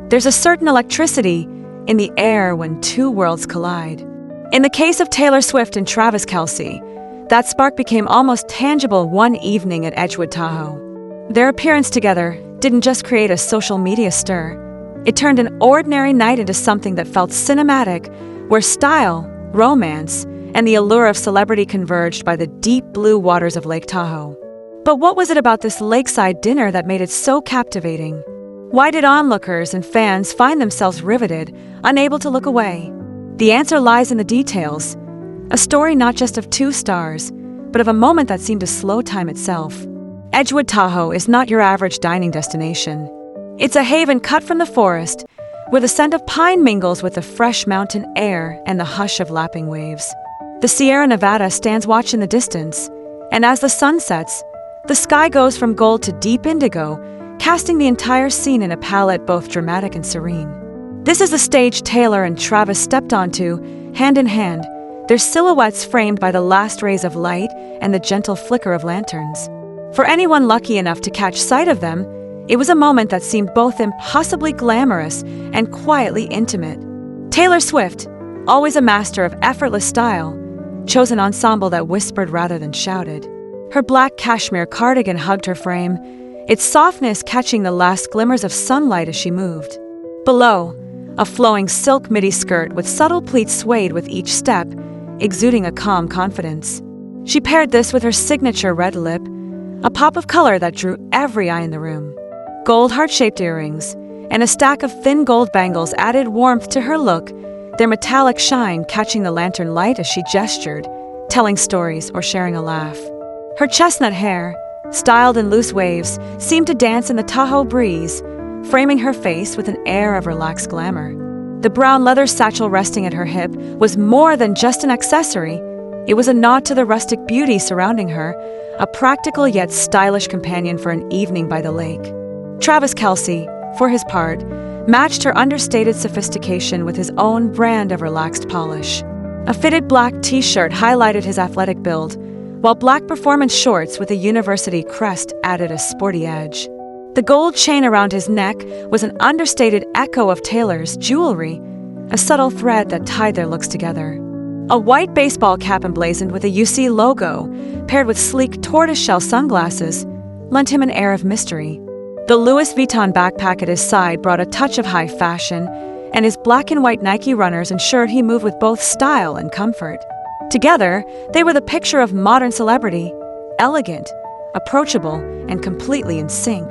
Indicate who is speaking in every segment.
Speaker 1: There's a certain electricity in the air when two worlds collide. In the case of Taylor Swift and Travis Kelce, that spark became almost tangible one evening at Edgewood Tahoe. Their appearance together didn't just create a social media stir. It turned an ordinary night into something that felt cinematic, where style, romance, and the allure of celebrity converged by the deep blue waters of Lake Tahoe. But what was it about this lakeside dinner that made it so captivating? Why did onlookers and fans find themselves riveted, unable to look away? The answer lies in the details. A story not just of two stars, but of a moment that seemed to slow time itself. Edgewood Tahoe is not your average dining destination. It's a haven cut from the forest, where the scent of pine mingles with the fresh mountain air and the hush of lapping waves. The Sierra Nevada stands watch in the distance, and as the sun sets, the sky goes from gold to deep indigo, casting the entire scene in a palette both dramatic and serene. This is the stage Taylor and Travis stepped onto, hand in hand, their silhouettes framed by the last rays of light and the gentle flicker of lanterns. For anyone lucky enough to catch sight of them, it was a moment that seemed both impossibly glamorous and quietly intimate. Taylor Swift, always a master of effortless style, chose an ensemble that whispered rather than shouted. Her black cashmere cardigan hugged her frame, its softness catching the last glimmers of sunlight as she moved. Below, a flowing silk midi skirt with subtle pleats swayed with each step, exuding a calm confidence. She paired this with her signature red lip, a pop of color that drew every eye in the room. Gold heart-shaped earrings and a stack of thin gold bangles added warmth to her look, their metallic shine catching the lantern light as she gestured, telling stories or sharing a laugh. Her chestnut hair, styled in loose waves, seemed to dance in the Tahoe breeze, framing her face with an air of relaxed glamour. The brown leather satchel resting at her hip was more than just an accessory. It was a nod to the rustic beauty surrounding her, a practical yet stylish companion for an evening by the lake. Travis Kelce, for his part, matched her understated sophistication with his own brand of relaxed polish. A fitted black t-shirt highlighted his athletic build, while black performance shorts with a university crest added a sporty edge. The gold chain around his neck was an understated echo of Taylor's jewelry, a subtle thread that tied their looks together. A white baseball cap emblazoned with a UC logo, paired with sleek tortoiseshell sunglasses, lent him an air of mystery. The Louis Vuitton backpack at his side brought a touch of high fashion, and his black and white Nike runners ensured he moved with both style and comfort. Together, they were the picture of modern celebrity, elegant, approachable, and completely in sync.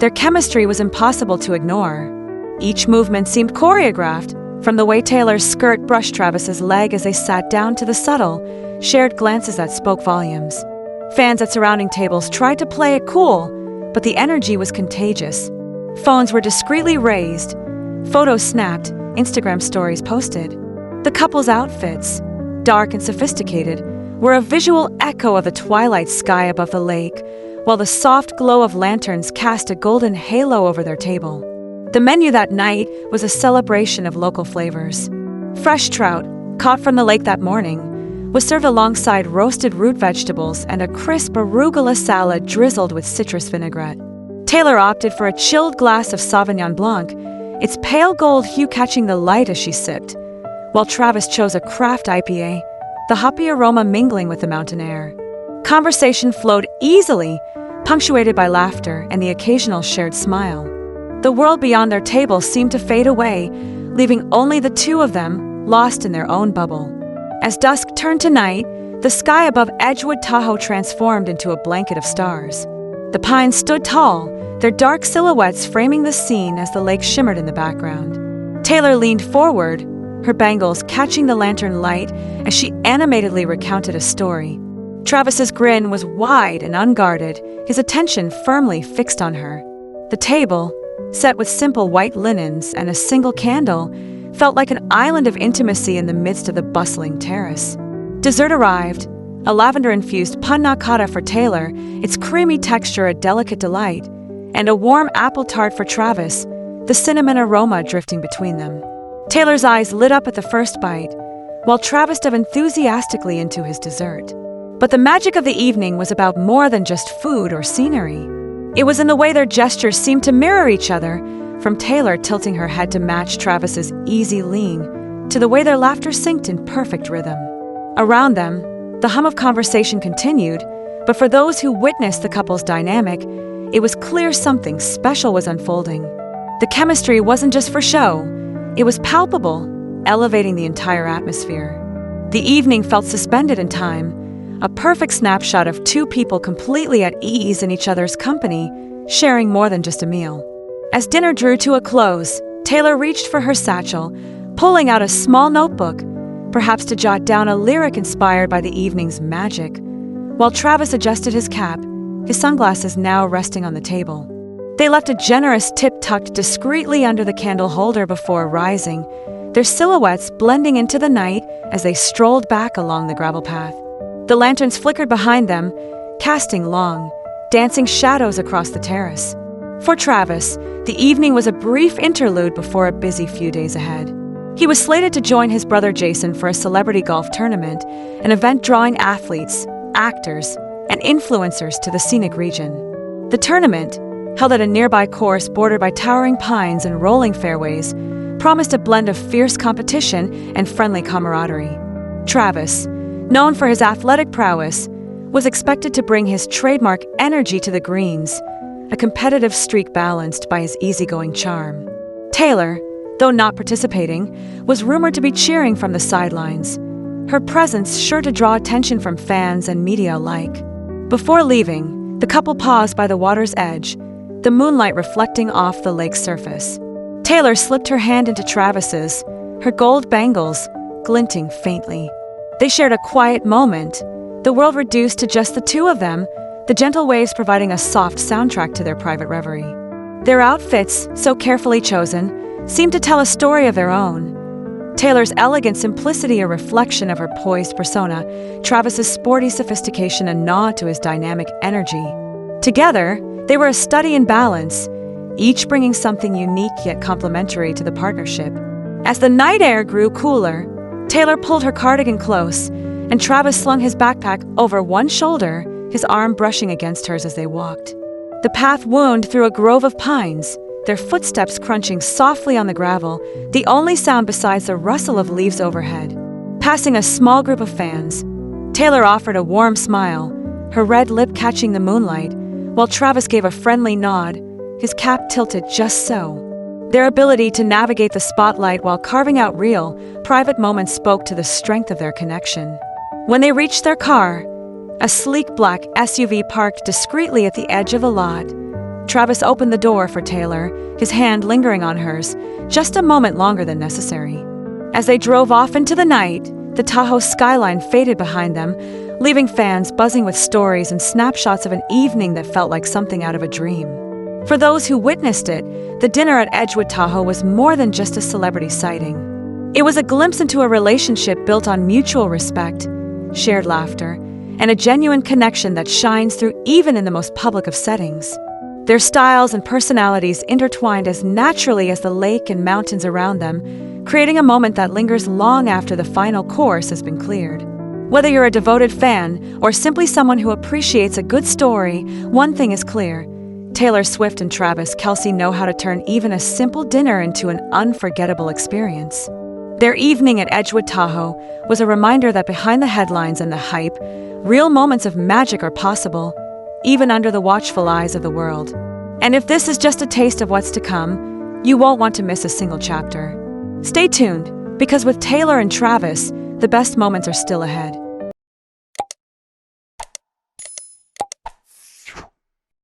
Speaker 1: Their chemistry was impossible to ignore. Each movement seemed choreographed, from the way Taylor's skirt brushed Travis's leg as they sat down to the subtle, shared glances that spoke volumes. Fans at surrounding tables tried to play it cool, but the energy was contagious. Phones were discreetly raised, photos snapped, Instagram stories posted. The couple's outfits, dark and sophisticated, were a visual echo of the twilight sky above the lake, while the soft glow of lanterns cast a golden halo over their table. The menu that night was a celebration of local flavors. Fresh trout, caught from the lake that morning, was served alongside roasted root vegetables and a crisp arugula salad drizzled with citrus vinaigrette. Taylor opted for a chilled glass of Sauvignon Blanc, its pale gold hue catching the light as she sipped, while Travis chose a craft IPA, the hoppy aroma mingling with the mountain air. Conversation flowed easily, punctuated by laughter and the occasional shared smile. The world beyond their table seemed to fade away, leaving only the two of them, lost in their own bubble. As dusk turned to night, the sky above Edgewood Tahoe transformed into a blanket of stars. The pines stood tall, their dark silhouettes framing the scene as the lake shimmered in the background. Taylor leaned forward, her bangles catching the lantern light as she animatedly recounted a story. Travis's grin was wide and unguarded, his attention firmly fixed on her. The table, set with simple white linens and a single candle, felt like an island of intimacy in the midst of the bustling terrace. Dessert arrived, a lavender-infused panna cotta for Taylor, its creamy texture a delicate delight, and a warm apple tart for Travis, the cinnamon aroma drifting between them. Taylor's eyes lit up at the first bite, while Travis dove enthusiastically into his dessert. But the magic of the evening was about more than just food or scenery. It was in the way their gestures seemed to mirror each other, from Taylor tilting her head to match Travis's easy lean, to the way their laughter synced in perfect rhythm. Around them, the hum of conversation continued, but for those who witnessed the couple's dynamic, it was clear something special was unfolding. The chemistry wasn't just for show, it was palpable, elevating the entire atmosphere. The evening felt suspended in time, a perfect snapshot of two people completely at ease in each other's company, sharing more than just a meal. As dinner drew to a close, Taylor reached for her satchel, pulling out a small notebook, perhaps to jot down a lyric inspired by the evening's magic, while Travis adjusted his cap, his sunglasses now resting on the table. They left a generous tip tucked discreetly under the candle holder before rising, their silhouettes blending into the night as they strolled back along the gravel path. The lanterns flickered behind them, casting long, dancing shadows across the terrace. For Travis, the evening was a brief interlude before a busy few days ahead. He was slated to join his brother Jason for a celebrity golf tournament, an event drawing athletes, actors, and influencers to the scenic region. The tournament, held at a nearby course bordered by towering pines and rolling fairways, promised a blend of fierce competition and friendly camaraderie. Travis, known for his athletic prowess, was expected to bring his trademark energy to the greens, a competitive streak balanced by his easygoing charm. Taylor, though not participating, was rumored to be cheering from the sidelines, her presence sure to draw attention from fans and media alike. Before leaving, the couple paused by the water's edge, the moonlight reflecting off the lake's surface. Taylor slipped her hand into Travis's, her gold bangles glinting faintly. They shared a quiet moment, the world reduced to just the two of them, the gentle waves providing a soft soundtrack to their private reverie. Their outfits, so carefully chosen, seemed to tell a story of their own. Taylor's elegant simplicity a reflection of her poised persona, Travis's sporty sophistication a nod to his dynamic energy. Together, they were a study in balance, each bringing something unique yet complementary to the partnership. As the night air grew cooler, Taylor pulled her cardigan close, and Travis slung his backpack over one shoulder, his arm brushing against hers as they walked. The path wound through a grove of pines, their footsteps crunching softly on the gravel, the only sound besides the rustle of leaves overhead. Passing a small group of fans, Taylor offered a warm smile, her red lip catching the moonlight, while Travis gave a friendly nod, his cap tilted just so. Their ability to navigate the spotlight while carving out real, private moments spoke to the strength of their connection. When they reached their car, a sleek black SUV parked discreetly at the edge of the lot, Travis opened the door for Taylor, his hand lingering on hers, just a moment longer than necessary. As they drove off into the night, the Tahoe skyline faded behind them, leaving fans buzzing with stories and snapshots of an evening that felt like something out of a dream. For those who witnessed it, the dinner at Edgewood Tahoe was more than just a celebrity sighting. It was a glimpse into a relationship built on mutual respect, shared laughter, and a genuine connection that shines through even in the most public of settings. Their styles and personalities intertwined as naturally as the lake and mountains around them, creating a moment that lingers long after the final course has been cleared. Whether you're a devoted fan or simply someone who appreciates a good story, one thing is clear. Taylor Swift and Travis Kelce know how to turn even a simple dinner into an unforgettable experience. Their evening at Edgewood Tahoe was a reminder that behind the headlines and the hype, real moments of magic are possible, even under the watchful eyes of the world. And if this is just a taste of what's to come, you won't want to miss a single chapter. Stay tuned, because with Taylor and Travis, the best moments are still ahead.